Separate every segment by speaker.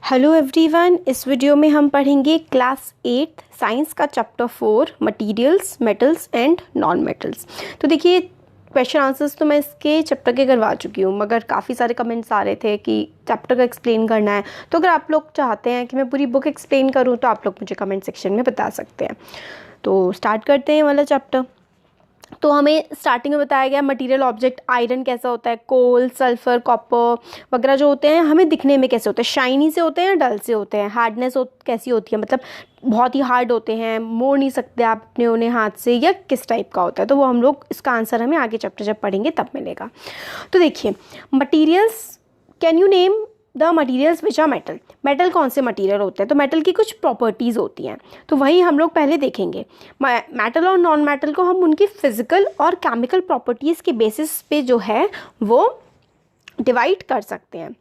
Speaker 1: Hello everyone, इस video में हम पढ़ेंगे क्लास 8 साइंस का chapter 4 materials, metals and non metals. तो देखिए, क्वेश्चन आंसर्स तो मैं इसके चैप्टर के करवा चुकी हूँ, मगर काफ़ी सारे कमेंट्स आ रहे थे कि चैप्टर का एक्सप्लेन करना है। तो अगर आप लोग चाहते हैं कि मैं पूरी बुक एक्सप्लेन करूँ तो आप लोग मुझे कमेंट सेक्शन में बता सकते हैं। तो स्टार्ट करते हैं वाला चैप्टर। तो हमें स्टार्टिंग में बताया गया मटेरियल ऑब्जेक्ट आयरन कैसा होता है, कोल, सल्फर, कॉपर वगैरह जो होते हैं हमें दिखने में कैसे होते हैं, शाइनी से होते हैं या डल से होते हैं, हार्डनेस कैसी होती है, मतलब बहुत ही हार्ड होते हैं, मोड़ नहीं सकते आप अपने उन्हें हाथ से, या किस टाइप का होता है। तो वो हम लोग इसका आंसर हमें आगे चैप्टर जब पढ़ेंगे तब मिलेगा। तो देखिए, materials, can you name the materials which are metal. Metal कौन से मटीरियल होते हैं, तो मेटल की कुछ प्रॉपर्टीज़ होती हैं, तो वही हम लोग पहले देखेंगे। मेटल और नॉन मेटल को हम उनकी फिजिकल और केमिकल प्रॉपर्टीज़ के बेसिस पे जो है वो डिवाइड कर सकते हैं।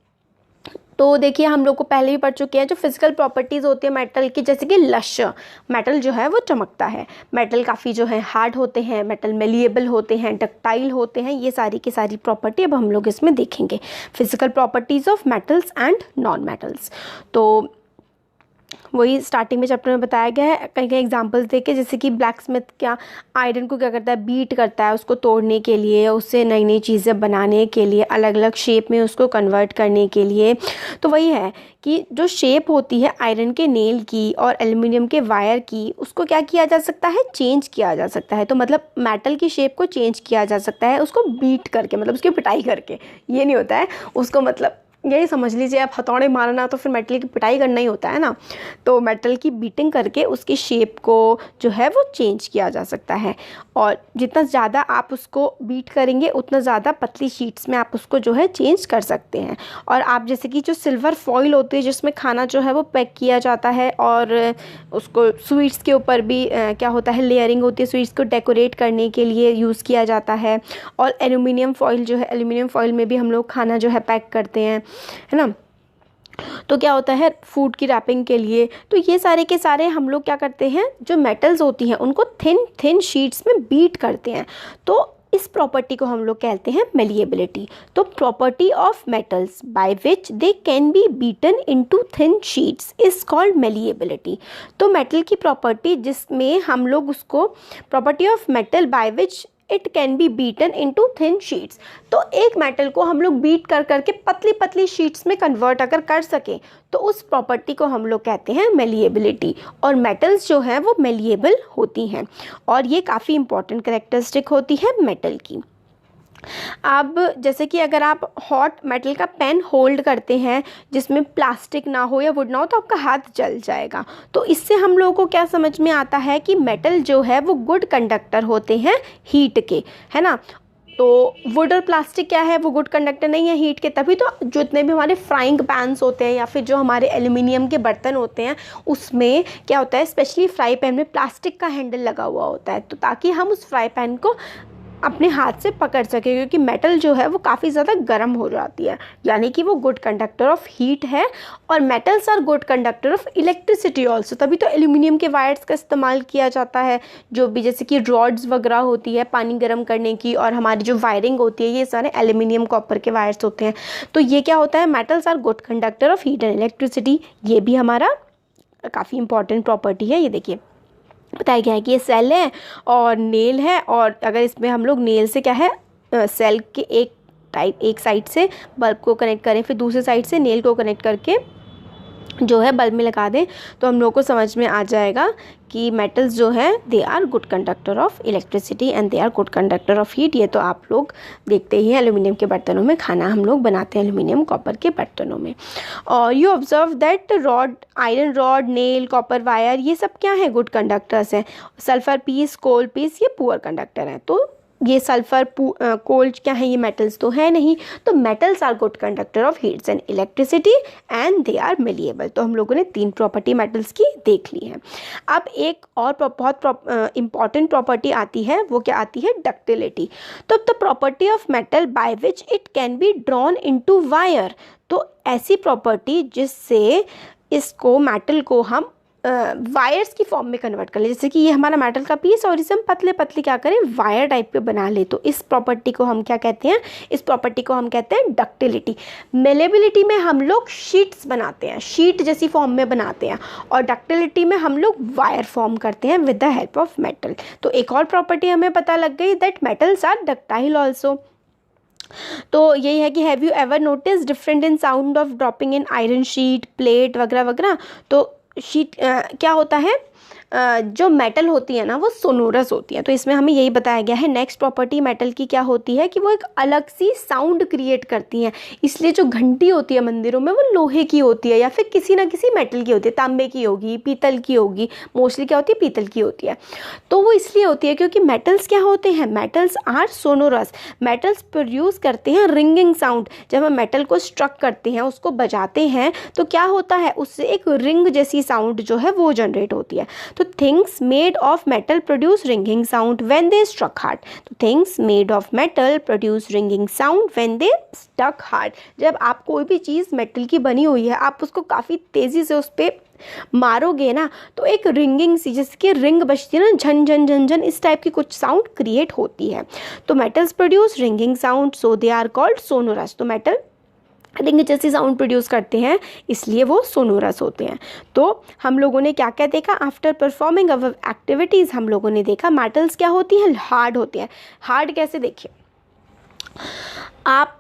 Speaker 1: तो देखिए, हम लोग को पहले ही पढ़ चुके हैं जो फिजिकल प्रॉपर्टीज़ होती है मेटल की, जैसे कि लश्य, मेटल जो है वो चमकता है, मेटल काफ़ी जो है हार्ड होते हैं, मेटल मेलिएबल होते हैं, डक्टाइल होते हैं, ये सारी की सारी प्रॉपर्टी अब हम लोग इसमें देखेंगे, physical properties of metals and non metals. तो वही स्टार्टिंग में चैप्टर में बताया गया है, कई कई एग्जांपल्स देके, जैसे कि ब्लैक स्मिथ क्या आयरन को क्या करता है, बीट करता है उसको तोड़ने के लिए, उससे नई नई चीज़ें बनाने के लिए, अलग अलग शेप में उसको कन्वर्ट करने के लिए। तो वही है कि जो शेप होती है आयरन के नेल की और एल्युमिनियम के वायर की, उसको क्या किया जा सकता है, चेंज किया जा सकता है। तो मतलब मेटल की शेप को चेंज किया जा सकता है उसको बीट करके, मतलब उसकी पिटाई करके, ये नहीं होता है उसको, मतलब यही समझ लीजिए आप, हथौड़े मारना तो फिर मेटल की पिटाई करना ही होता है ना। तो मेटल की बीटिंग करके उसकी शेप को जो है वो चेंज किया जा सकता है, और जितना ज़्यादा आप उसको बीट करेंगे उतना ज़्यादा पतली शीट्स में आप उसको जो है चेंज कर सकते हैं। और आप जैसे कि जो सिल्वर फॉइल होती है जिसमें खाना जो है वो पैक किया जाता है, और उसको स्वीट्स के ऊपर भी क्या होता है, लेयरिंग होती है, स्वीट्स को डेकोरेट करने के लिए यूज़ किया जाता है। और एल्यूमिनियम फॉइल जो है, एल्यूमिनियम फॉइल में भी हम लोग खाना जो है पैक करते हैं, है ना। तो क्या होता है, फूड की रैपिंग के लिए। तो ये सारे के सारे हम लोग क्या करते हैं, जो मेटल्स होती हैं उनको थिन थिन शीट्स में बीट करते हैं। तो इस प्रॉपर्टी को हम लोग कहते हैं मेलिएबिलिटी। तो property of metals by which they can B beaten into thin sheets is called malleability. तो मेटल की प्रॉपर्टी जिसमें हम लोग उसको, property of metal by which it can be beaten into thin sheets. तो एक मेटल को हम लोग बीट कर करके पतली पतली शीट्स में कन्वर्ट अगर कर सकें तो उस प्रॉपर्टी को हम लोग कहते हैं मेलिएबिलिटी। और मेटल्स जो हैं वो मेलिएबल होती हैं, और ये काफ़ी इंपॉर्टेंट कैरेक्टरिस्टिक होती है मेटल की। अब जैसे कि अगर आप हॉट मेटल का पेन होल्ड करते हैं जिसमें प्लास्टिक ना हो या वुड ना हो तो आपका हाथ जल जाएगा। तो इससे हम लोगों को क्या समझ में आता है कि मेटल जो है वो गुड कंडक्टर होते हैं हीट के, है ना। तो वुड और प्लास्टिक क्या है, वो गुड कंडक्टर नहीं है हीट के, तभी तो जितने भी हमारे फ्राइंग पैन्स होते हैं या फिर जो हमारे एल्यूमिनियम के बर्तन होते हैं उसमें क्या होता है, स्पेशली फ्राई पैन में प्लास्टिक का हैंडल लगा हुआ होता है, तो ताकि हम उस फ्राई पैन को अपने हाथ से पकड़ सके, क्योंकि मेटल जो है वो काफ़ी ज़्यादा गर्म हो जाती है, यानी कि वो गुड कंडक्टर ऑफ हीट है। और metals are good conductor of electricity also, तभी तो एल्यूमिनियम के वायर्स का इस्तेमाल किया जाता है, जो भी जैसे कि रॉड्स वगैरह होती है पानी गर्म करने की, और हमारी जो वायरिंग होती है ये सारे एल्यूमिनियम कॉपर के वायर्स होते हैं। तो ये क्या होता है, metals are good conductor of heat and electricity, ये भी हमारा काफ़ी इंपॉर्टेंट प्रॉपर्टी है। ये देखिए बताया गया है कि ये सेल है और नेल है, और अगर इसमें हम लोग नेल से क्या है, सेल के एक साइड से बल्ब को कनेक्ट करें, फिर दूसरे साइड से नेल को कनेक्ट करके जो है बल्ब में लगा दें, तो हम लोग को समझ में आ जाएगा कि मेटल्स जो है they are good conductor of electricity and they are good conductor of heat. ये तो आप लोग देखते ही हैं, एल्यूमिनियम के बर्तनों में खाना हम लोग बनाते हैं, एल्यूमिनियम कॉपर के बर्तनों में। और you observe that rod, iron rod, nail, copper wire, ये सब क्या है, गुड कंडक्टर्स हैं। सल्फर पीस, कोल पीस, ये पुअर कंडक्टर हैं। तो ये सल्फर, कोल क्या है, ये मेटल्स तो है नहीं। तो metals are good conductor of heats and electricity and they are malleable. तो हम लोगों ने 3 प्रॉपर्टी मेटल्स की देख ली है। अब एक और बहुत इंपॉर्टेंट प्रॉपर्टी आती है, वो क्या आती है, डक्टिलिटी। तो the property of metal by which it can be drawn into wire. तो ऐसी प्रॉपर्टी जिससे इसको, मेटल को हम वायर्स की फॉर्म में कन्वर्ट कर ले। जैसे कि ये हमारा मेटल का पीस और इसे हम पतले पतले क्या करें, वायर टाइप के बना ले, तो इस प्रॉपर्टी को हम क्या कहते हैं, इस प्रॉपर्टी को हम कहते हैं डक्टिलिटी। मेलेबिलिटी में हम लोग शीट्स बनाते हैं, शीट जैसी फॉर्म में बनाते हैं, और डक्टिलिटी में हम लोग वायर फॉर्म करते हैं with the help of metal. तो एक और प्रॉपर्टी हमें पता लग गई, that metals are ductile also. तो यही है कि have you ever notice different in sound of dropping in iron sheet, plate वगैरह वगैरह। तो शीट क्या होता है, जो मेटल होती है ना वो सोनोरस होती है, तो इसमें हमें यही बताया गया है। नेक्स्ट प्रॉपर्टी मेटल की क्या होती है कि वो एक अलग सी साउंड क्रिएट करती हैं, इसलिए जो घंटी होती है मंदिरों में वो लोहे की होती है या फिर किसी ना किसी मेटल की होती है, तांबे की होगी, पीतल की होगी, मोस्टली क्या होती है, पीतल की होती है। तो वो इसलिए होती है क्योंकि मेटल्स क्या होते हैं, metals are sonorous. Metals produce करते हैं रिंगिंग साउंड। जब हम मेटल को स्ट्रक करते हैं, उसको बजाते हैं, तो क्या होता है, उससे एक रिंग जैसी साउंड जो है वो जनरेट होती है। तो things made of metal produce ringing sound when they struck hard। तो things made of metal produce ringing sound when they struck hard। जब आप कोई भी चीज़ मेटल की बनी हुई है, आप उसको काफ़ी तेज़ी से उस पर मारोगे ना, तो एक रिंगिंग सी, जिसकी रिंग बजती है ना, झन झन झन झन, इस टाइप की कुछ साउंड क्रिएट होती है। तो metals produce ringing sound, so they are called sonorous. तो मेटल रिंग जैसी साउंड प्रोड्यूस करते हैं, इसलिए वो सोनोरस होते हैं। तो हम लोगों ने क्या क्या देखा, आफ्टर परफॉर्मिंग अवर एक्टिविटीज़ हम लोगों ने देखा मेटल्स क्या होती हैं, हार्ड होती हैं। हार्ड कैसे, देखिए आप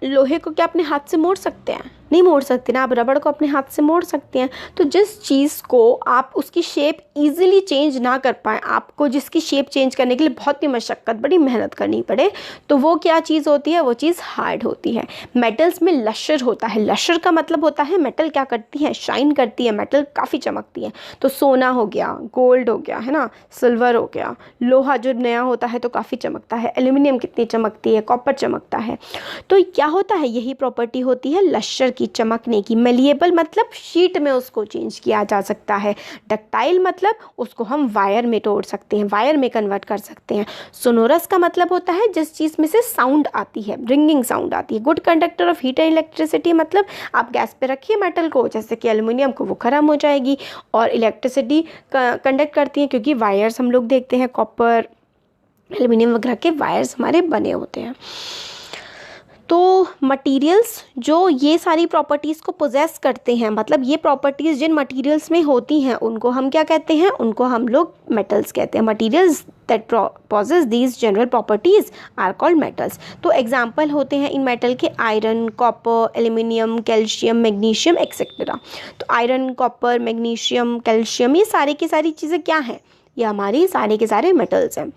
Speaker 1: लोहे को क्या अपने हाथ से मोड़ सकते हैं, नहीं मोड़ सकते ना। आप रबड़ को अपने हाथ से मोड़ सकते हैं। तो जिस चीज़ को आप उसकी शेप इजीली चेंज ना कर पाएँ, आपको जिसकी शेप चेंज करने के लिए बहुत ही मशक्क़त, बड़ी मेहनत करनी पड़े, तो वो क्या चीज़ होती है, वो चीज़ हार्ड होती है। मेटल्स में लश्यर होता है। लश्यर का मतलब होता है मेटल क्या करती है, शाइन करती है, मेटल काफ़ी चमकती है। तो सोना हो गया, गोल्ड हो गया, है ना, सिल्वर हो गया, लोहा जो नया होता है तो काफ़ी चमकता है, एल्यूमिनियम कितनी चमकती है, कॉपर चमकता है। तो क्या होता है, यही प्रॉपर्टी होती है लश्यर की, चमकने की। मेलिएबल मतलब शीट में उसको चेंज किया जा सकता है। डक्टाइल मतलब उसको हम वायर में तोड़ सकते हैं, वायर में कन्वर्ट कर सकते हैं। सोनोरस का मतलब होता है जिस चीज़ में से साउंड आती है, रिंगिंग साउंड आती है। Good conductor of heat and electricity मतलब आप गैस पे रखिए मेटल को, जैसे कि एल्युमिनियम को, वो गर्म हो जाएगी और इलेक्ट्रिसिटी कंडक्ट करती है, क्योंकि वायर्स हम लोग देखते हैं कॉपर, एल्युमिनियम वगैरह के वायर्स हमारे बने होते हैं। तो मटेरियल्स जो ये सारी प्रॉपर्टीज़ को पोजेस करते हैं, मतलब ये प्रॉपर्टीज़ जिन मटेरियल्स में होती हैं, उनको हम क्या कहते हैं, उनको हम लोग मेटल्स कहते हैं। Materials that possess these general properties are called metals. तो एग्जांपल होते हैं इन मेटल के iron, copper, aluminium, calcium, magnesium etcetera. तो आयरन, कॉपर, मैग्नीशियम, कैल्शियम, ये सारी की सारी चीज़ें क्या हैं, ये हमारी सारे के सारे मेटल्स हैं।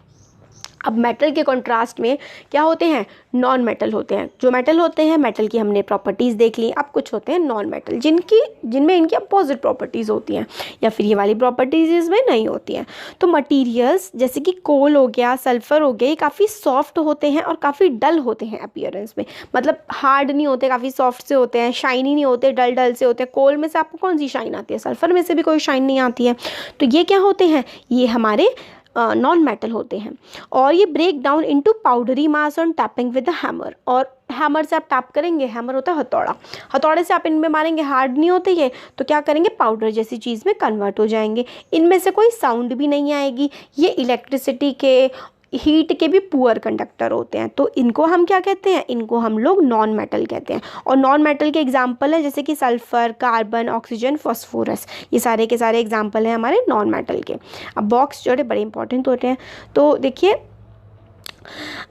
Speaker 1: अब मेटल के कॉन्ट्रास्ट में क्या होते हैं, नॉन मेटल होते हैं। जो मेटल होते हैं, मेटल की हमने प्रॉपर्टीज़ देख ली। अब कुछ होते हैं नॉन मेटल जिनमें इनकी अपोजिट प्रॉपर्टीज़ होती हैं, या फिर ये वाली प्रॉपर्टीज़ इसमें नहीं होती हैं। तो मटेरियल्स जैसे कि कोल हो गया, सल्फ़र हो गया, ये काफ़ी सॉफ्ट होते हैं और काफ़ी डल होते हैं अपीयरेंस में, मतलब हार्ड नहीं होते, काफ़ी सॉफ्ट से होते हैं, शाइनी नहीं होते, डल डल से होते हैं। कोल में से आपको कौन सी शाइन आती है, सल्फ़र में से भी कोई शाइन नहीं आती है। तो ये क्या होते हैं, ये हमारे नॉन मेटल होते हैं। और ये break down into powdery mass on tapping with the hammer. और हैमर से आप टैप करेंगे, हैमर होता है हथौड़ा, हथौड़े से आप इनमें मारेंगे, हार्ड नहीं होते ये, तो क्या करेंगे, पाउडर जैसी चीज़ में कन्वर्ट हो जाएंगे। इनमें से कोई साउंड भी नहीं आएगी। ये इलेक्ट्रिसिटी के, हीट के भी पुअर कंडक्टर होते हैं। तो इनको हम क्या कहते हैं, इनको हम लोग नॉन मेटल कहते हैं। और नॉन मेटल के एग्जांपल है जैसे कि सल्फ़र, कार्बन, ऑक्सीजन, फॉस्फोरस, ये सारे के सारे एग्जांपल हैं हमारे नॉन मेटल के। अब बॉक्स जो है बड़े इंपॉर्टेंट होते हैं। तो देखिए,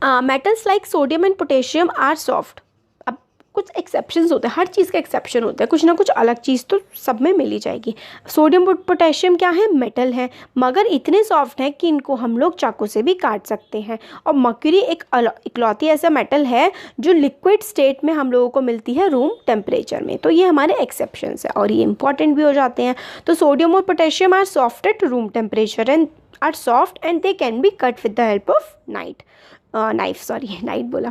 Speaker 1: metals like sodium and potassium are soft. अब कुछ एक्सेप्शंस होते हैं, हर चीज़ का एक्सेप्शन होता है, कुछ ना कुछ अलग चीज़ तो सब में मिल ही जाएगी। सोडियम और पोटेशियम क्या है, मेटल है, मगर इतने सॉफ्ट हैं कि इनको हम लोग चाकू से भी काट सकते हैं। और मर्क्यूरी एक इकलौती ऐसा मेटल है जो लिक्विड स्टेट में हम लोगों को मिलती है रूम टेम्परेचर में। तो ये हमारे एक्सेप्शंस है और ये इंपॉर्टेंट भी हो जाते हैं। तो सोडियम और potassium are soft at room temperature and are soft and they can be cut with the help of knife बोला,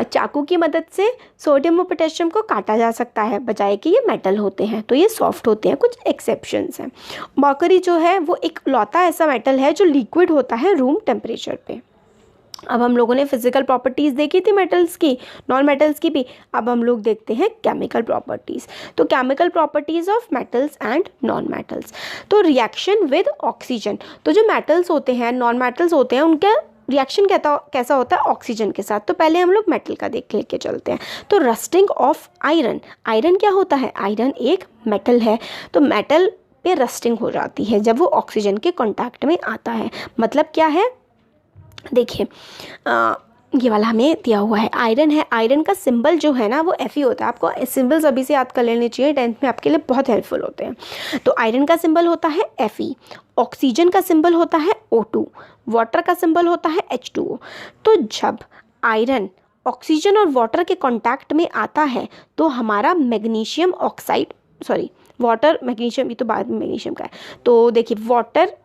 Speaker 1: चाकू की मदद से सोडियम और पोटेशियम को काटा जा सकता है, बजाय कि ये मेटल होते हैं, तो ये सॉफ्ट होते हैं। कुछ एक्सेप्शंस हैं। मर्क्यूरी जो है वो एक लौता ऐसा मेटल है जो लिक्विड होता है रूम टेम्परेचर पे। अब हम लोगों ने फिजिकल प्रॉपर्टीज़ देखी थी मेटल्स की, नॉन मेटल्स की भी। अब हम लोग देखते हैं केमिकल प्रॉपर्टीज़। तो chemical properties of metals and non metals. तो रिएक्शन विद ऑक्सीजन, तो जो मेटल्स होते हैं, नॉन मेटल्स होते हैं, उनका रिएक्शन कैसा होता है ऑक्सीजन के साथ। तो पहले हम लोग मेटल का देख लेके चलते हैं। तो रस्टिंग ऑफ आयरन, आयरन क्या होता है, आयरन एक मेटल है। तो मेटल पे रस्टिंग हो जाती है जब वो ऑक्सीजन के कांटेक्ट में आता है। मतलब क्या है, देखिए ये वाला हमें दिया हुआ है, आयरन है। आयरन का सिंबल जो है ना वो Fe होता है। आपको सिंबल्स अभी से याद कर लेने चाहिए, 10th में आपके लिए बहुत हेल्पफुल होते हैं। तो आयरन का सिंबल होता है Fe, ऑक्सीजन का सिंबल होता है O2, वाटर का सिंबल होता है H2O। तो जब आयरन ऑक्सीजन और वाटर के कांटेक्ट में आता है तो हमारा magnesium oxide, sorry water, magnesium ये तो बाद में मैग्नीशियम का है। तो देखिए वाटर,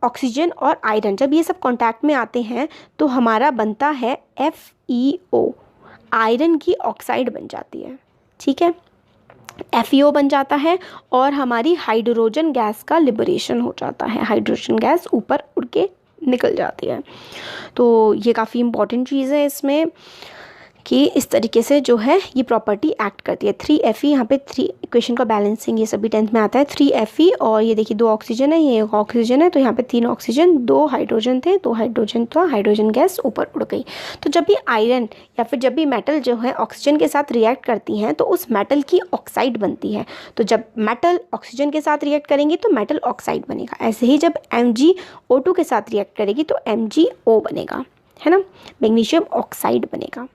Speaker 1: ऑक्सीजन और आयरन जब ये सब कांटेक्ट में आते हैं तो हमारा बनता है FeO, आयरन की ऑक्साइड बन जाती है। ठीक है, FeO बन जाता है और हमारी हाइड्रोजन गैस का लिबरेशन हो जाता है, हाइड्रोजन गैस ऊपर उड़ के निकल जाती है। तो ये काफ़ी इंपॉर्टेंट चीज़ है इसमें कि इस तरीके से जो है ये प्रॉपर्टी एक्ट करती है। 3Fe, यहाँ पे 3 इक्वेशन का बैलेंसिंग ये सभी 10th में आता है। 3Fe और ये देखिए 2 ऑक्सीजन है, ये 1 ऑक्सीजन है, तो यहाँ पे 3 ऑक्सीजन, 2 हाइड्रोजन थे, 2 हाइड्रोजन, तो हाइड्रोजन गैस ऊपर उड़ गई। तो जब भी आयरन या फिर जब भी मेटल जो है ऑक्सीजन के साथ रिएक्ट करती हैं तो उस मेटल की ऑक्साइड बनती है। तो जब मेटल ऑक्सीजन के साथ रिएक्ट करेंगी तो मेटल ऑक्साइड बनेगा। ऐसे ही जब MgO2 के साथ रिएक्ट करेगी तो MgO बनेगा, है ना, मैग्नीशियम ऑक्साइड बनेगा।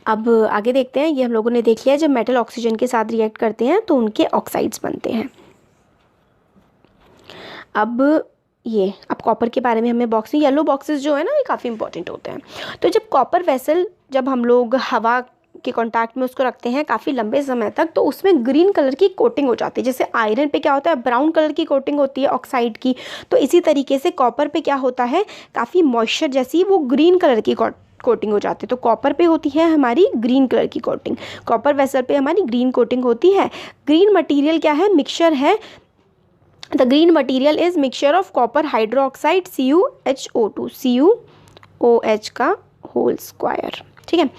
Speaker 1: अब आगे देखते हैं, ये हम लोगों ने देख लिया जब मेटल ऑक्सीजन के साथ रिएक्ट करते हैं तो उनके ऑक्साइड्स बनते हैं। अब कॉपर के बारे में हमें बॉक्स में, येलो बॉक्सेस जो है ना ये काफ़ी इंपॉर्टेंट होते हैं। तो जब कॉपर वेसल, जब हम लोग हवा के कांटेक्ट में उसको रखते हैं काफ़ी लंबे समय तक तो उसमें ग्रीन कलर की कोटिंग हो जाती है। जैसे आयरन पे क्या होता है, ब्राउन कलर की कोटिंग होती है ऑक्साइड की, तो इसी तरीके से कॉपर पे क्या होता है, काफ़ी मॉइस्चर जैसी वो ग्रीन कलर की कोटिंग हो जाती है। तो कॉपर पे होती है हमारी ग्रीन कलर की कोटिंग, कॉपर वेसल पे हमारी ग्रीन कोटिंग होती है। ग्रीन मटेरियल क्या है, मिक्सचर है। The green material is mixture of copper hydroxide CuHO2, CuOH का होल स्क्वायर। ठीक है,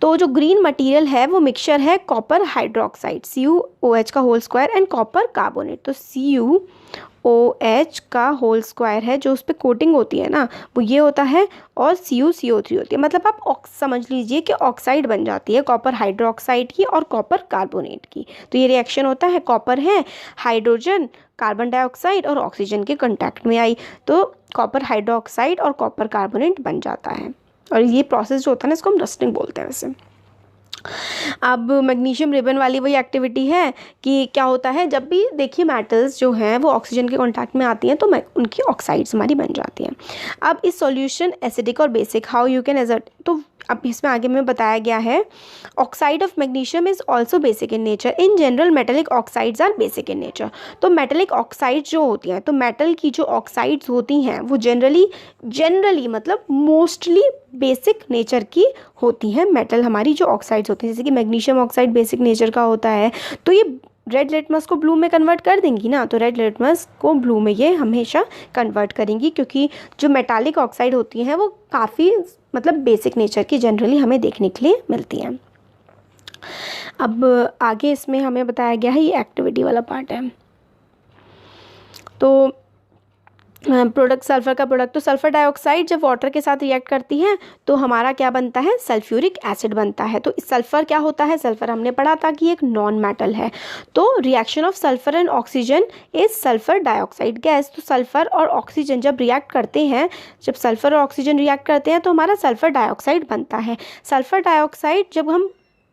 Speaker 1: तो जो ग्रीन मटेरियल है वो मिक्सचर है कॉपर हाइड्रोक्साइड CuOH का whole square and copper carbonate. तो CuOH का होल स्क्वायर है जो उस पर कोटिंग होती है ना वो ये होता है, और CuCO3 होती है। मतलब आप समझ लीजिए कि ऑक्साइड बन जाती है कॉपर हाइड्रोक्साइड की और कॉपर कार्बोनेट की। तो ये रिएक्शन होता है, कॉपर है, हाइड्रोजन, कार्बन डाइऑक्साइड और ऑक्सीजन के कांटेक्ट में आई तो कॉपर हाइड्रोक्साइड और कॉपर कार्बोनेट बन जाता है। और ये प्रोसेस जो होता है ना इसको हम रस्टिंग बोलते हैं वैसे। अब मैग्नीशियम रिबन वाली वही एक्टिविटी है कि क्या होता है, जब भी देखिए मेटल्स जो हैं वो ऑक्सीजन के कांटेक्ट में आती हैं तो उनकी ऑक्साइड्स हमारी बन जाती हैं। अब इस सॉल्यूशन एसिडिक और basic, how you can assert, तो अब इसमें आगे में बताया गया है oxide of magnesium is also basic in nature. In general metallic oxides are basic in nature. तो मेटेलिक ऑक्साइड्स जो होती हैं, तो मेटल की जो ऑक्साइड्स होती हैं वो जनरली मतलब मोस्टली बेसिक नेचर की होती हैं। मेटल हमारी जो ऑक्साइड्स होती हैं, जैसे कि मैग्नीशियम ऑक्साइड बेसिक नेचर का होता है, तो ये रेड लिटमस को ब्लू में कन्वर्ट कर देंगी ना, तो रेड लिटमस को ब्लू में ये हमेशा कन्वर्ट करेंगी, क्योंकि जो मेटालिक ऑक्साइड होती हैं वो काफ़ी मतलब बेसिक नेचर की जनरली हमें देखने के लिए मिलती हैं। अब आगे इसमें हमें बताया गया है, ये एक्टिविटी वाला पार्ट है। तो प्रोडक्ट, सल्फर का प्रोडक्ट, तो सल्फर डाइऑक्साइड जब वाटर के साथ रिएक्ट करती है तो हमारा क्या बनता है, सल्फ्यूरिक एसिड बनता है। तो सल्फर क्या होता है, सल्फर हमने पढ़ा था कि एक नॉन मेटल है। तो reaction of sulphur and oxygen is sulphur dioxide gas. तो सल्फर और ऑक्सीजन जब रिएक्ट करते हैं, जब सल्फर और ऑक्सीजन रिएक्ट करते हैं तो हमारा सल्फर डाइऑक्साइड बनता है। सल्फर डाइऑक्साइड जब हम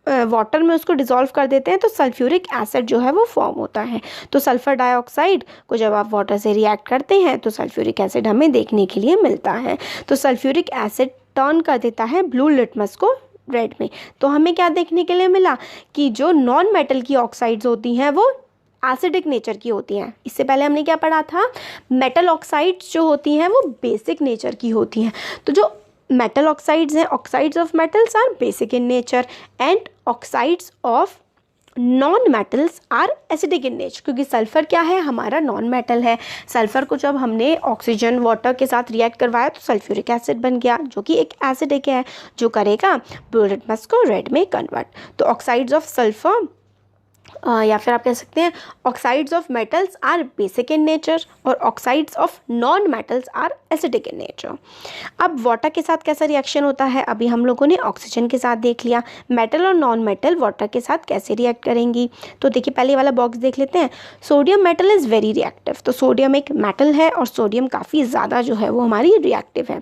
Speaker 1: वाटर में उसको डिसॉल्व कर देते हैं तो सल्फ्यूरिक एसिड जो है वो फॉर्म होता है। तो सल्फर डाइऑक्साइड को जब आप वाटर से रिएक्ट करते हैं तो सल्फ्यूरिक एसिड हमें देखने के लिए मिलता है। तो सल्फ्यूरिक एसिड टर्न कर देता है ब्लू लिटमस को रेड में। तो हमें क्या देखने के लिए मिला कि जो नॉन मेटल की ऑक्साइड्स होती हैं वो एसिडिक नेचर की होती हैं। इससे पहले हमने क्या पढ़ा था, मेटल ऑक्साइड्स जो होती हैं वो बेसिक नेचर की होती हैं। तो जो मेटल ऑक्साइड्स हैं, oxides of metals are basic in nature and oxides of non metals are acidic in nature, क्योंकि सल्फर क्या है, हमारा नॉन मेटल है। सल्फर को जब हमने ऑक्सीजन वाटर के साथ रिएक्ट करवाया तो सल्फ्यूरिक एसिड बन गया, जो कि एक एसिडिक है, जो करेगा ब्लू लिटमस को रेड में कन्वर्ट। तो ऑक्साइड्स ऑफ सल्फर या फिर आप कह सकते हैं oxides of metals are basic in nature और oxides of non metals are acidic in nature. अब वाटर के साथ कैसा रिएक्शन होता है, अभी हम लोगों ने ऑक्सीजन के साथ देख लिया। मेटल और नॉन मेटल वाटर के साथ कैसे रिएक्ट करेंगी, तो देखिए पहले वाला बॉक्स देख लेते हैं। Sodium metal is very reactive, तो सोडियम एक मेटल है और सोडियम काफ़ी ज़्यादा जो है वो हमारी रिएक्टिव है।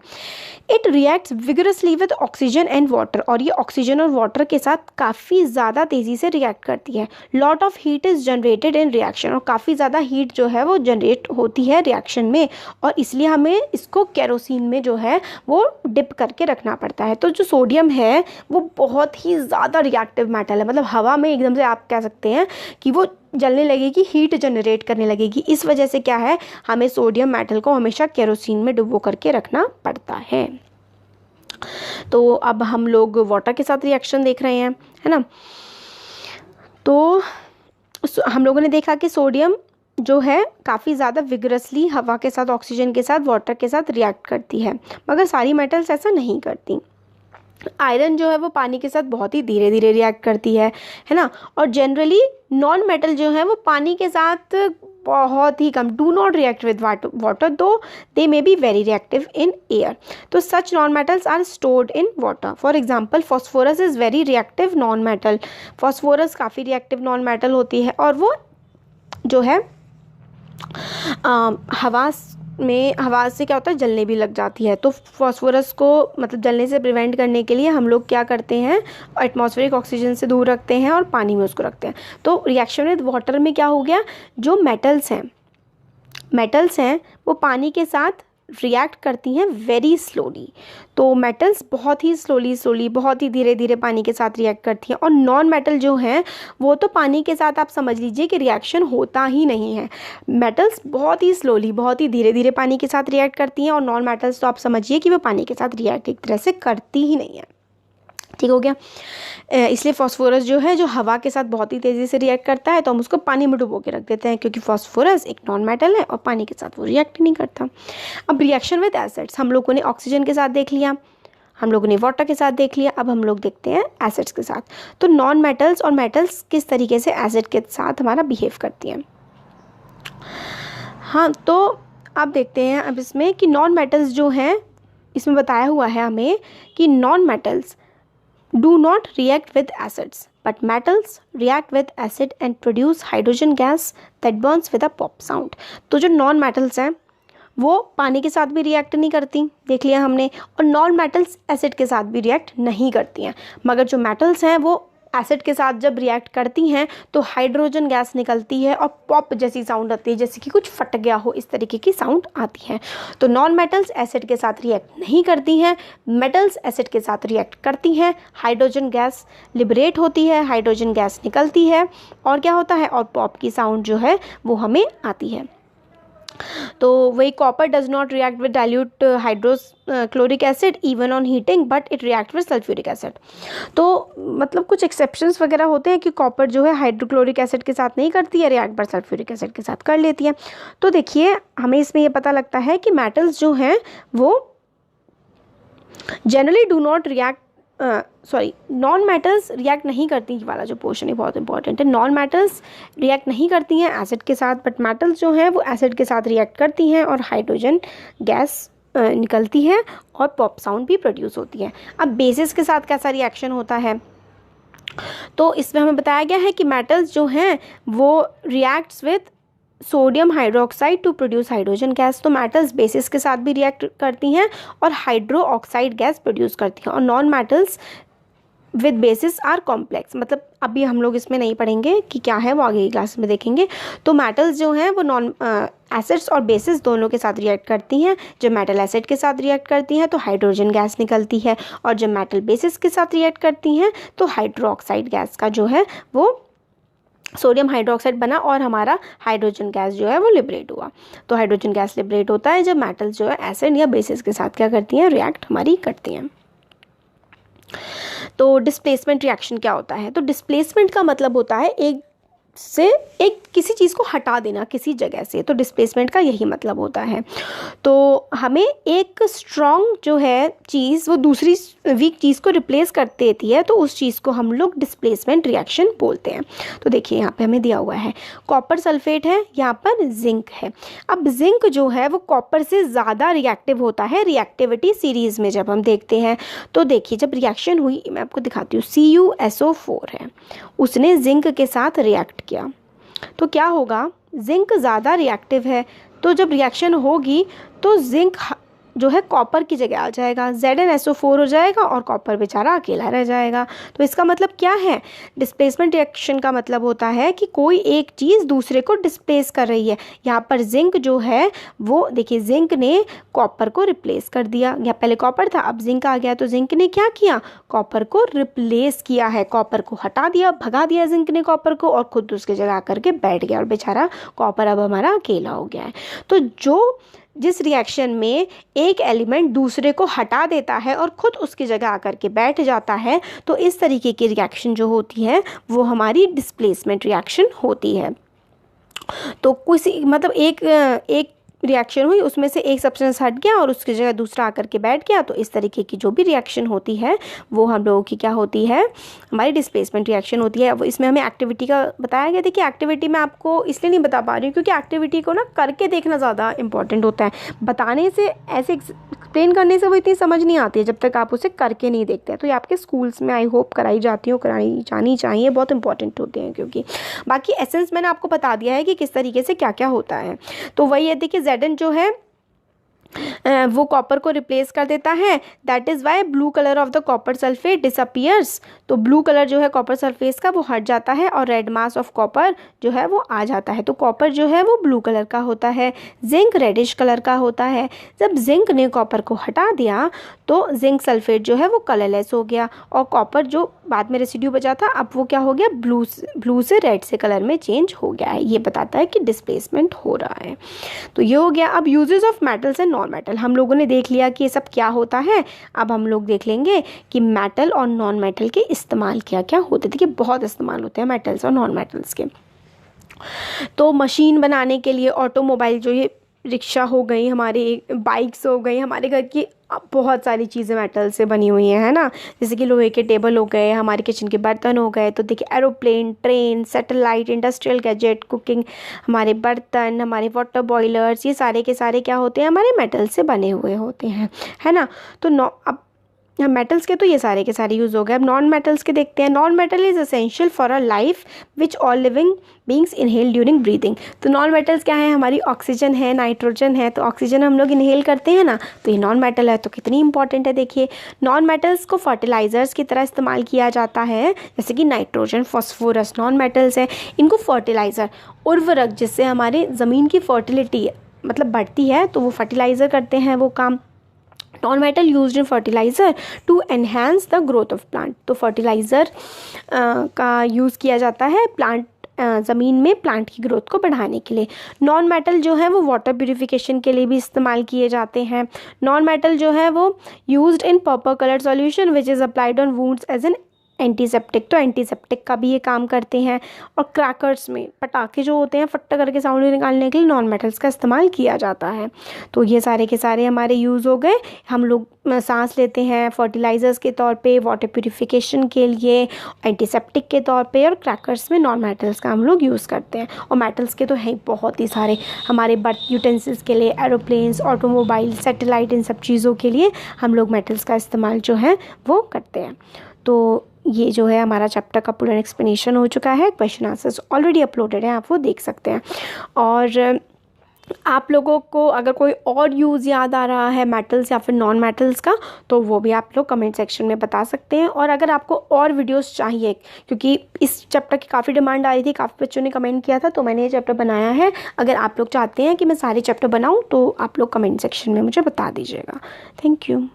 Speaker 1: It reacts vigorously with oxygen and water, और ये ऑक्सीजन और वाटर के साथ काफ़ी ज़्यादा तेज़ी से रिएक्ट करती है। Lot of heat is generated in reaction, और काफ़ी ज़्यादा हीट जो है वो जनरेट होती है रिएक्शन में, और इसलिए हमें इसको केरोसिन में जो है वो डिप करके रखना पड़ता है। तो जो सोडियम है वो बहुत ही ज़्यादा रिएक्टिव मेटल है, मतलब हवा में एकदम से आप कह सकते हैं कि वो जलने लगेगी, हीट जनरेट करने लगेगी। इस वजह से क्या है, हमें सोडियम मेटल को हमेशा केरोसिन में डुबो करके रखना पड़ता है। तो अब हम लोग वाटर के साथ रिएक्शन देख रहे हैं, है ना। तो हम लोगों ने देखा कि सोडियम जो है काफ़ी ज़्यादा विगरसली हवा के साथ, ऑक्सीजन के साथ, वाटर के साथ रिएक्ट करती है, मगर सारी मेटल्स ऐसा नहीं करती। आयरन जो है वो पानी के साथ बहुत ही धीरे धीरे रिएक्ट करती है ना। और जनरली नॉन मेटल जो है वो पानी के साथ बहुत ही कम, do not react with water though they may be very reactive in air. तो such non metals are stored in water. For example phosphorus is very reactive non metal. Phosphorus काफ़ी रिएक्टिव नॉन मेटल होती है, और वो जो है हवा से क्या होता है, जलने भी लग जाती है। तो फास्फोरस को मतलब जलने से प्रिवेंट करने के लिए हम लोग क्या करते हैं, एटमॉस्फेरिक ऑक्सीजन से दूर रखते हैं और पानी में उसको रखते हैं। तो रिएक्शन विद वाटर में क्या हो गया, जो मेटल्स हैं वो पानी के साथ रिएक्ट करती हैं वेरी स्लोली। तो मेटल्स बहुत ही स्लोली बहुत ही धीरे धीरे पानी के साथ रिएक्ट करती हैं, और नॉन मेटल जो हैं वो तो पानी के साथ आप समझ लीजिए कि रिएक्शन होता ही नहीं है। मेटल्स बहुत ही स्लोली, बहुत ही धीरे धीरे पानी के साथ रिएक्ट करती हैं, और नॉन मेटल्स तो आप समझिए कि वो पानी के साथ रिएक्ट एक तरह से करती ही नहीं है। ठीक हो गया। इसलिए फास्फोरस जो है, जो हवा के साथ बहुत ही तेज़ी से रिएक्ट करता है, तो हम उसको पानी में डुबो के रख देते हैं, क्योंकि फास्फोरस एक नॉन मेटल है और पानी के साथ वो रिएक्ट नहीं करता। अब रिएक्शन विद एसिड्स, हम लोगों ने ऑक्सीजन के साथ देख लिया, हम लोगों ने वाटर के साथ देख लिया, अब हम लोग देखते हैं एसिड्स के साथ। तो नॉन मेटल्स और मेटल्स किस तरीके से एसिड के साथ हमारा बिहेव करती हैं। हाँ, तो अब देखते हैं अब इसमें कि नॉन मेटल्स जो हैं, इसमें बताया हुआ है हमें कि non metals do not react with acids, but metals react with acid and produce hydrogen gas that burns with a pop sound. तो जो नॉन मेटल्स हैं वो पानी के साथ भी रिएक्ट नहीं करती, देख लिया हमने, और नॉन मेटल्स एसिड के साथ भी रिएक्ट नहीं करती हैं। मगर जो मेटल्स हैं वो एसिड के साथ जब रिएक्ट करती हैं तो हाइड्रोजन गैस निकलती है और पॉप जैसी साउंड आती है, जैसे कि कुछ फट गया हो, इस तरीके की साउंड आती है। तो नॉन मेटल्स एसिड के साथ रिएक्ट नहीं करती हैं, मेटल्स एसिड के साथ रिएक्ट करती हैं, हाइड्रोजन गैस लिबरेट होती है, हाइड्रोजन गैस निकलती है, और क्या होता है, और पॉप की साउंड जो है वो हमें आती है। तो वही copper does not react with dilute hydrochloric acid even on heating, but it react with sulphuric acid. तो मतलब कुछ एक्सेप्शंस वगैरह होते हैं कि कॉपर जो है हाइड्रोक्लोरिक एसिड के साथ नहीं करती है रिएक्ट, बट सल्फ्यूरिक एसिड के साथ कर लेती है। तो देखिए हमें इसमें ये पता लगता है कि मेटल्स जो हैं वो generally do not react, non metals react नहीं करती, ये वाला जो पोर्शन है बहुत इंपॉर्टेंट है। नॉन मेटल्स रिएक्ट नहीं करती हैं एसिड के साथ, बट मेटल्स जो हैं वो एसिड के साथ रिएक्ट करती हैं और हाइड्रोजन गैस निकलती है और पॉप साउंड भी प्रोड्यूस होती है। अब बेसिस के साथ कैसा रिएक्शन होता है, तो इसमें हमें बताया गया है कि मेटल्स जो हैं वो reacts with sodium hydroxide to produce hydrogen gas. तो मेटल्स बेसिस के साथ भी रिएक्ट करती हैं और हाइड्रो ऑक्साइड गैस प्रोड्यूस करती हैं, और non metals with bases are complex. मतलब अभी हम लोग इसमें नहीं पढ़ेंगे कि क्या है, वो आगे की क्लास में देखेंगे। तो मेटल्स जो हैं वो नॉन एसिड्स और बेसिस दोनों के साथ रिएक्ट करती हैं। जब मेटल एसिड के साथ रिएक्ट करती हैं तो हाइड्रोजन गैस निकलती है, और जब मेटल बेसिस के साथ रिएक्ट करती हैं तो हाइड्रो ऑक्साइड गैस का जो है वो सोडियम हाइड्रोक्साइड बना और हमारा हाइड्रोजन गैस जो है वो लिबरेट हुआ। तो हाइड्रोजन गैस लिबरेट होता है जब मेटल्स जो है एसिड या बेसिस के साथ क्या करती हैं, रिएक्ट हमारी करती हैं। तो डिस्प्लेसमेंट रिएक्शन क्या होता है? तो डिस्प्लेसमेंट का मतलब होता है एक किसी चीज़ को हटा देना किसी जगह से, तो डिस्प्लेसमेंट का यही मतलब होता है। तो हमें एक स्ट्रॉन्ग जो है चीज़ वो दूसरी वीक चीज़ को रिप्लेस कर देती है, तो उस चीज़ को हम लोग डिस्प्लेसमेंट रिएक्शन बोलते हैं। तो देखिए यहाँ पे हमें दिया हुआ है कॉपर सल्फेट है, यहाँ पर जिंक है। अब जिंक जो है वो कॉपर से ज़्यादा रिएक्टिव होता है रिएक्टिविटी सीरीज़ में जब हम देखते हैं। तो देखिए जब रिएक्शन हुई, मैं आपको दिखाती हूँ, CuSO4 है, उसने जिंक के साथ रिएक्ट किया, तो क्या होगा, जिंक ज़्यादा रिएक्टिव है, तो जब रिएक्शन होगी तो जिंक जो है कॉपर की जगह आ जाएगा, ZnSO4 हो जाएगा और कॉपर बेचारा अकेला रह जाएगा। तो इसका मतलब क्या है? डिस्प्लेसमेंट रिएक्शन का मतलब होता है कि कोई एक चीज़ दूसरे को डिस्प्लेस कर रही है। यहाँ पर जिंक जो है वो देखिए, जिंक ने कॉपर को रिप्लेस कर दिया। यहाँ पहले कॉपर था, अब जिंक आ गया, तो जिंक ने क्या किया, कॉपर को रिप्लेस किया है, कॉपर को हटा दिया, भगा दिया जिंक ने कॉपर को, और खुद उसके जगह आकर के बैठ गया, और बेचारा कॉपर अब हमारा अकेला हो गया है। तो जिस रिएक्शन में एक एलिमेंट दूसरे को हटा देता है और ख़ुद उसकी जगह आकर के बैठ जाता है, तो इस तरीके की रिएक्शन जो होती है वो हमारी डिस्प्लेसमेंट रिएक्शन होती है। तो किसी मतलब एक रिएक्शन हुई, उसमें से एक सब्सटेंस हट गया और उसकी जगह दूसरा आकर के बैठ गया, तो इस तरीके की जो भी रिएक्शन होती है वो हम लोगों की क्या होती है, हमारी डिस्प्लेसमेंट रिएक्शन होती है। अब इसमें हमें एक्टिविटी का बताया गया। देखिए एक्टिविटी मैं आपको इसलिए नहीं बता पा रही हूँ क्योंकि एक्टिविटी को ना करके देखना ज़्यादा इंपॉर्टेंट होता है, बताने से, ऐसे एक्सप्लेन करने से वो इतनी समझ नहीं आती है जब तक आप उसे करके नहीं देखते हैं। तो ये आपके स्कूल्स में आई होप कराई जाती हो, कराई जानी चाहिए, बहुत इंपॉर्टेंट होते हैं, क्योंकि बाकी एसेंस मैंने आपको बता दिया है कि किस तरीके से क्या क्या होता है। तो वही है, देखिए Zn जो है वो कॉपर को रिप्लेस कर देता है, that is why blue colour of the copper sulphate disappears. तो ब्लू कलर जो है कॉपर सल्फेट का वो हट जाता है और रेड मास ऑफ कॉपर जो है वो आ जाता है। तो कॉपर जो है वो ब्लू कलर का होता है, जिंक रेडिश कलर का होता है। जब जिंक ने कॉपर को हटा दिया तो जिंक सल्फेट जो है वो कलरलेस हो गया, और कॉपर जो बाद में रेसिड्यू बचा था अब वो क्या हो गया, ब्लू से रेड से कलर में चेंज हो गया है। ये बताता है कि डिस्प्लेसमेंट हो रहा है। तो ये हो गया। अब uses of metals and non metal हम लोगों ने देख लिया कि ये सब क्या होता है। अब हम लोग देख लेंगे कि मेटल और नॉन मेटल के इस्तेमाल क्या क्या होते हैं। देखिए बहुत इस्तेमाल होते हैं मेटल्स और नॉन मेटल्स के। तो मशीन बनाने के लिए, ऑटोमोबाइल जो ये रिक्शा हो गई, हमारी बाइक्स हो गई, हमारे घर की बहुत सारी चीज़ें मेटल से बनी हुई हैं, है ना। जैसे कि लोहे के टेबल हो गए, हमारे किचन के बर्तन हो गए। तो देखिए aeroplane, train, satellite, industrial gadget, cooking, हमारे बर्तन, हमारे वाटर बॉयलर्स, ये सारे के सारे क्या होते हैं, हमारे मेटल से बने हुए होते हैं, है ना। तो अब मेटल्स के तो ये सारे के सारे यूज़ हो गए। अब नॉन मेटल्स के देखते हैं। Non metal is essential for a life which all living beings inhale during breathing. तो नॉन मेटल्स क्या है, हमारी ऑक्सीजन है, नाइट्रोजन है। तो ऑक्सीजन हम लोग इनहेल करते हैं ना, तो ये नॉन मेटल है। तो कितनी इंपॉर्टेंट है देखिए। नॉन मेटल्स को फर्टिलाइजर्स की तरह इस्तेमाल किया जाता है, जैसे कि नाइट्रोजन, फॉस्फोरस नॉन मेटल्स है। इनको फर्टिलाइज़र, उर्वरक, जिससे हमारे ज़मीन की फर्टिलिटी मतलब बढ़ती है, तो वो फर्टिलाइज़र करते हैं वो काम। Non metal used in fertiliser to enhance the growth of plant. तो फर्टिलाइज़र का यूज़ किया जाता है प्लांट ज़मीन में प्लांट की ग्रोथ को बढ़ाने के लिए। नॉन मेटल जो है वो वाटर प्यूरिफिकेशन के लिए भी इस्तेमाल किए जाते हैं। नॉन मेटल जो है वो used in purple colour solution which is applied on wounds as an antiseptic. तो एंटीसेप्टिक का भी ये काम करते हैं। और क्रैकर्स में पटाखे जो होते हैं, फट्टा करके साउंड निकालने के लिए नॉन मेटल्स का इस्तेमाल किया जाता है। तो ये सारे के सारे हमारे यूज़ हो गए। हम लोग सांस लेते हैं फर्टिलाइज़र्स के तौर पे, वाटर प्यूरिफिकेशन के लिए, एंटीसेप्टिक के तौर पे, और क्रैकर्स में नॉन मेटल्स का हम लोग यूज़ करते हैं। और मेटल्स के तो हैं बहुत ही सारे, हमारे बर्थ यूटेंसिल्स के लिए, एरोप्लेन्स, ऑटोमोबाइल, सैटेलाइट, इन सब चीज़ों के लिए हम लोग मेटल्स का इस्तेमाल जो है वो करते हैं। तो ये जो है हमारा चैप्टर का पूरा एक्सप्लेनेशन हो चुका है। क्वेश्चन आंसर्स ऑलरेडी अपलोडेड हैं, आप वो देख सकते हैं। और आप लोगों को अगर कोई और यूज़ याद आ रहा है मेटल्स या फिर नॉन मेटल्स का, तो वो भी आप लोग कमेंट सेक्शन में बता सकते हैं। और अगर आपको और वीडियोस चाहिए, क्योंकि इस चैप्टर की काफ़ी डिमांड आ रही थी, काफ़ी बच्चों ने कमेंट किया था, तो मैंने ये चैप्टर बनाया है। अगर आप लोग चाहते हैं कि मैं सारे चैप्टर बनाऊँ तो आप लोग कमेंट सेक्शन में मुझे बता दीजिएगा। Thank you.